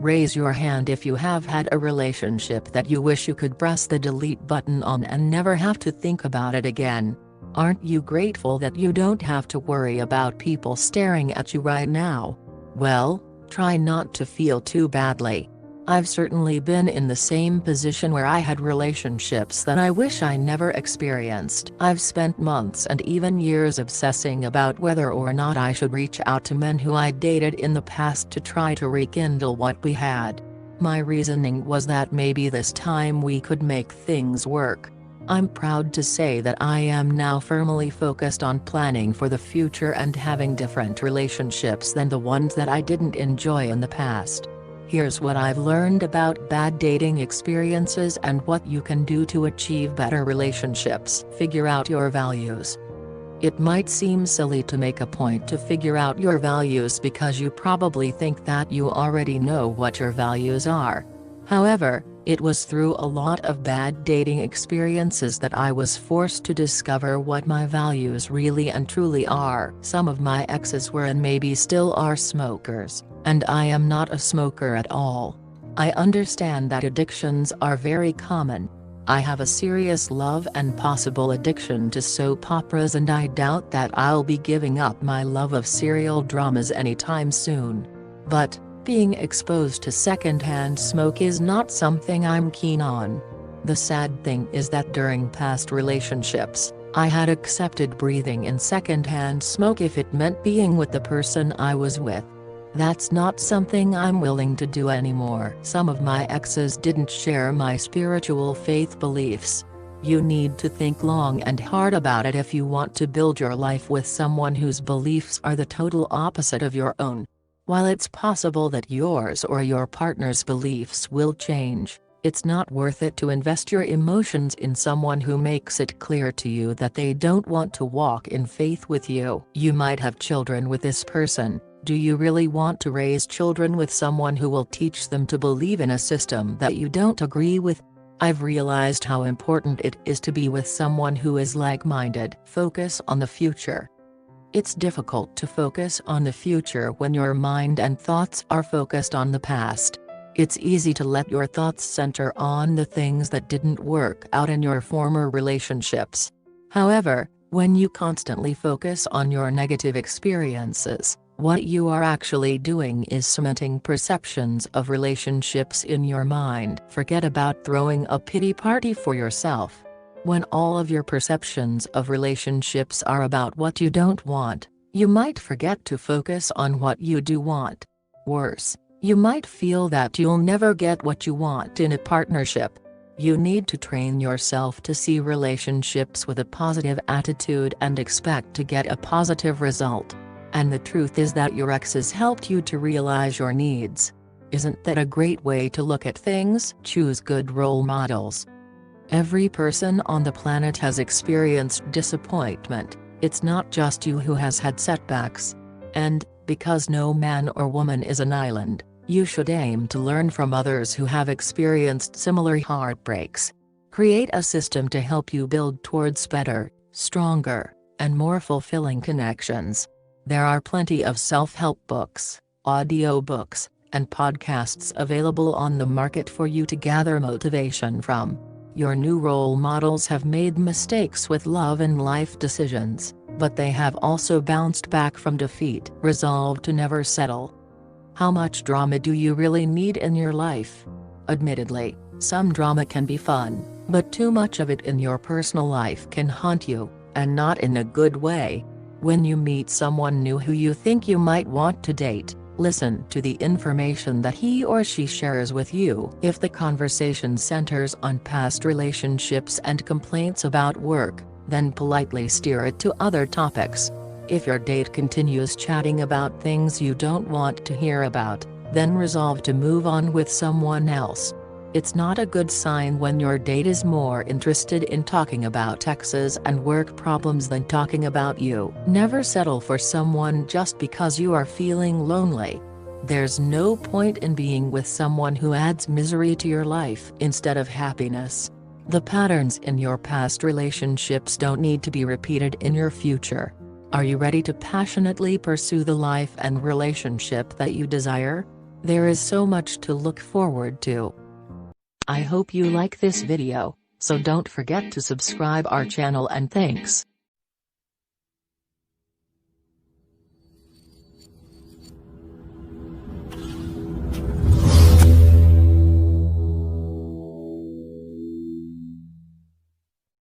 Raise your hand if you have had a relationship that you wish you could press the delete button on and never have to think about it again. Aren't you grateful that you don't have to worry about people staring at you right now? Well, try not to feel too badly. I've certainly been in the same position where I had relationships that I wish I never experienced. I've spent months and even years obsessing about whether or not I should reach out to men who I dated in the past to try to rekindle what we had. My reasoning was that maybe this time we could make things work. I'm proud to say that I am now firmly focused on planning for the future and having different relationships than the ones that I didn't enjoy in the past. Here's what I've learned about bad dating experiences and what you can do to achieve better relationships. Figure out your values. It might seem silly to make a point to figure out your values because you probably think that you already know what your values are. However, it was through a lot of bad dating experiences that I was forced to discover what my values really and truly are. Some of my exes were and maybe still are smokers, and I am not a smoker at all. I understand that addictions are very common. I have a serious love and possible addiction to soap operas, and I doubt that I'll be giving up my love of serial dramas anytime soon. But being exposed to secondhand smoke is not something I'm keen on. The sad thing is that during past relationships, I had accepted breathing in secondhand smoke if it meant being with the person I was with. That's not something I'm willing to do anymore. Some of my exes didn't share my spiritual faith beliefs. You need to think long and hard about it if you want to build your life with someone whose beliefs are the total opposite of your own. While it's possible that yours or your partner's beliefs will change, it's not worth it to invest your emotions in someone who makes it clear to you that they don't want to walk in faith with you. You might have children with this person. Do you really want to raise children with someone who will teach them to believe in a system that you don't agree with? I've realized how important it is to be with someone who is like-minded. Focus on the future. It's difficult to focus on the future when your mind and thoughts are focused on the past. It's easy to let your thoughts center on the things that didn't work out in your former relationships. However, when you constantly focus on your negative experiences, what you are actually doing is cementing perceptions of relationships in your mind. Forget about throwing a pity party for yourself. When all of your perceptions of relationships are about what you don't want, you might forget to focus on what you do want. Worse, you might feel that you'll never get what you want in a partnership. You need to train yourself to see relationships with a positive attitude and expect to get a positive result. And the truth is that your exes helped you to realize your needs. Isn't that a great way to look at things? Choose good role models. Every person on the planet has experienced disappointment. It's not just you who has had setbacks. And, because no man or woman is an island, you should aim to learn from others who have experienced similar heartbreaks. Create a system to help you build towards better, stronger, and more fulfilling connections. There are plenty of self-help books, audiobooks, and podcasts available on the market for you to gather motivation from. Your new role models have made mistakes with love and life decisions, but they have also bounced back from defeat, resolved to never settle. How much drama do you really need in your life? Admittedly, some drama can be fun, but too much of it in your personal life can haunt you, and not in a good way. When you meet someone new who you think you might want to date, listen to the information that he or she shares with you. If the conversation centers on past relationships and complaints about work, then politely steer it to other topics. If your date continues chatting about things you don't want to hear about, then resolve to move on with someone else. It's not a good sign when your date is more interested in talking about exes and work problems than talking about you. Never settle for someone just because you are feeling lonely. There's no point in being with someone who adds misery to your life instead of happiness. The patterns in your past relationships don't need to be repeated in your future. Are you ready to passionately pursue the life and relationship that you desire? There is so much to look forward to. I hope you like this video, so don't forget to subscribe our channel and thanks.